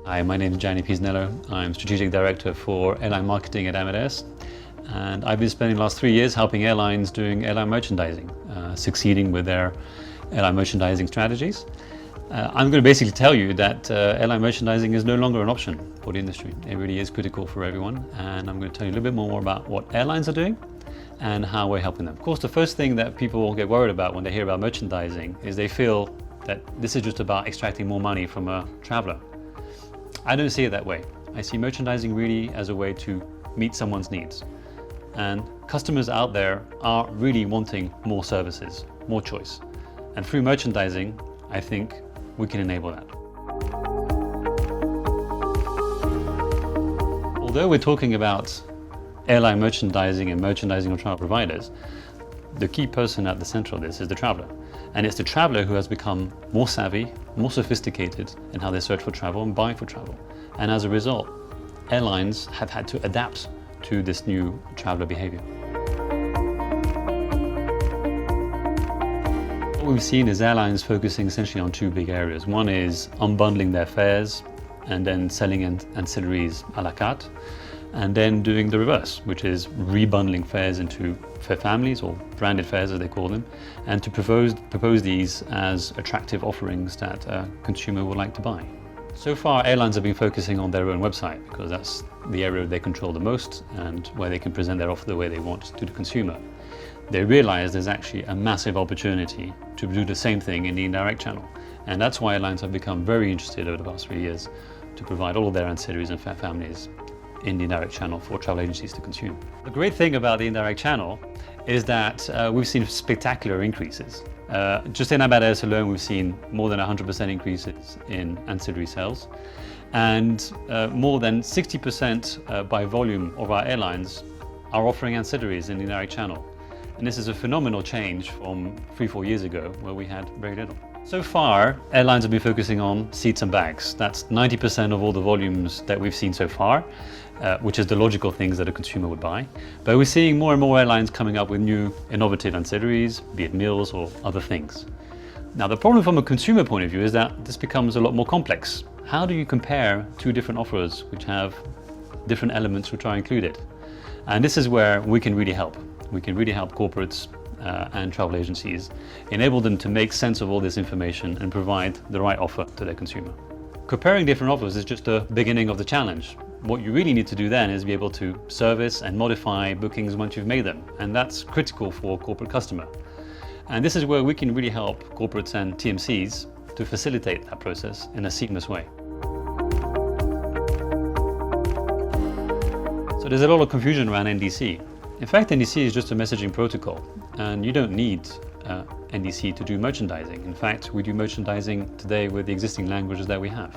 Hi, my name is Gianni Pisnello. I'm Strategic Director for Airline Marketing at Amadeus. And I've been spending the last 3 years helping airlines doing airline merchandising, succeeding with their airline merchandising strategies. I'm going to basically tell you that airline merchandising is no longer an option for the industry. It really is critical for everyone. And I'm going to tell you a little bit more about what airlines are doing and how we're helping them. Of course, the first thing that people get worried about when they hear about merchandising is they feel that this is just about extracting more money from a traveler. I don't see it that way. I see merchandising really as a way to meet someone's needs. And customers out there are really wanting more services, more choice. And through merchandising, I think we can enable that. Although we're talking about airline merchandising and merchandising of travel providers, the key person at the center of this is the traveler. And it's the traveler who has become more savvy, more sophisticated in how they search for travel and buy for travel. And as a result, airlines have had to adapt to this new traveler behavior. What we've seen is airlines focusing essentially on two big areas. One is unbundling their fares and then selling ancillaries a la carte, and then doing the reverse, which is rebundling fares into fare families, or branded fares as they call them, and to propose these as attractive offerings that a consumer would like to buy. So far, airlines have been focusing on their own website because that's the area they control the most and where they can present their offer the way they want to the consumer. They realize there's actually a massive opportunity to do the same thing in the indirect channel. And that's why airlines have become very interested over the past 3 years to provide all of their ancillaries and fare families in the indirect channel for travel agencies to consume. The great thing about the indirect channel is that we've seen spectacular increases. Just in Amadeus alone, we've seen more than 100% increases in ancillary sales, and more than 60% by volume of our airlines are offering ancillaries in the indirect channel. And this is a phenomenal change from 3-4 years ago, where we had very little. So far, airlines have been focusing on seats and bags. That's 90% of all the volumes that we've seen so far, which is the logical things that a consumer would buy. But we're seeing more and more airlines coming up with new innovative ancillaries, be it meals or other things. Now, the problem from a consumer point of view is that this becomes a lot more complex. How do you compare two different offers which have different elements which are included? And this is where we can really help. We can really help corporates and travel agencies, enable them to make sense of all this information and provide the right offer to their consumer. Comparing different offers is just the beginning of the challenge. What you really need to do then is be able to service and modify bookings once you've made them, and that's critical for a corporate customer. And this is where we can really help corporates and TMCs to facilitate that process in a seamless way. So there's a lot of confusion around NDC. In fact, NDC is just a messaging protocol, and you don't need NDC to do merchandising. In fact, we do merchandising today with the existing languages that we have.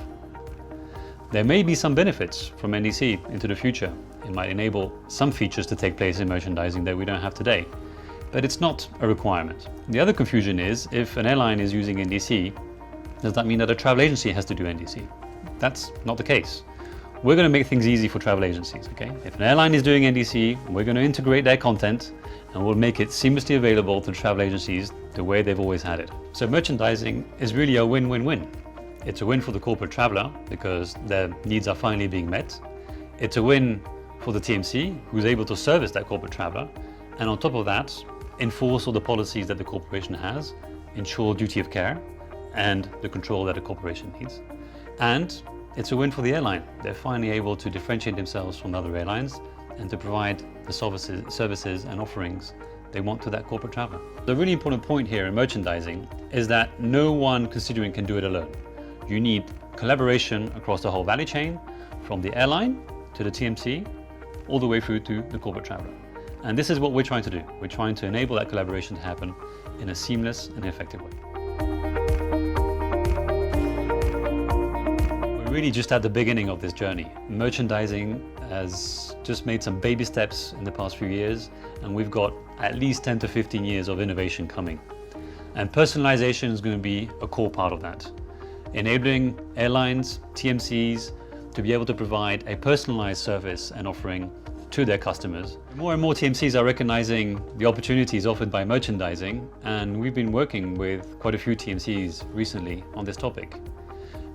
There may be some benefits from NDC into the future. It might enable some features to take place in merchandising that we don't have today, but it's not a requirement. The other confusion is, if an airline is using NDC, does that mean that a travel agency has to do NDC? That's not the case. We're going to make things easy for travel agencies, okay? If an airline is doing NDC, we're going to integrate their content and we'll make it seamlessly available to travel agencies the way they've always had it. So merchandising is really a win-win-win. It's a win for the corporate traveler because their needs are finally being met. It's a win for the TMC who's able to service that corporate traveler, and on top of that, enforce all the policies that the corporation has, ensure duty of care and the control that a corporation needs. And it's a win for the airline. They're finally able to differentiate themselves from other airlines and to provide the services and offerings they want to that corporate traveler. The really important point here in merchandising is that no one constituent can do it alone. You need collaboration across the whole value chain, from the airline to the TMC, all the way through to the corporate traveler. And this is what we're trying to do. We're trying to enable that collaboration to happen in a seamless and effective way. Really just at the beginning of this journey. Merchandising has just made some baby steps in the past few years, and we've got at least 10 to 15 years of innovation coming. And personalization is going to be a core part of that. Enabling airlines, TMCs, to be able to provide a personalized service and offering to their customers. More and more TMCs are recognizing the opportunities offered by merchandising, and we've been working with quite a few TMCs recently on this topic.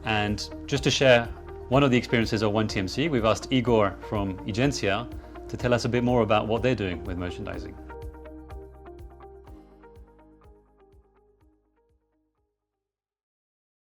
And just to share one of the experiences of 1TMC, we've asked Igor from Agencia to tell us a bit more about what they're doing with merchandising.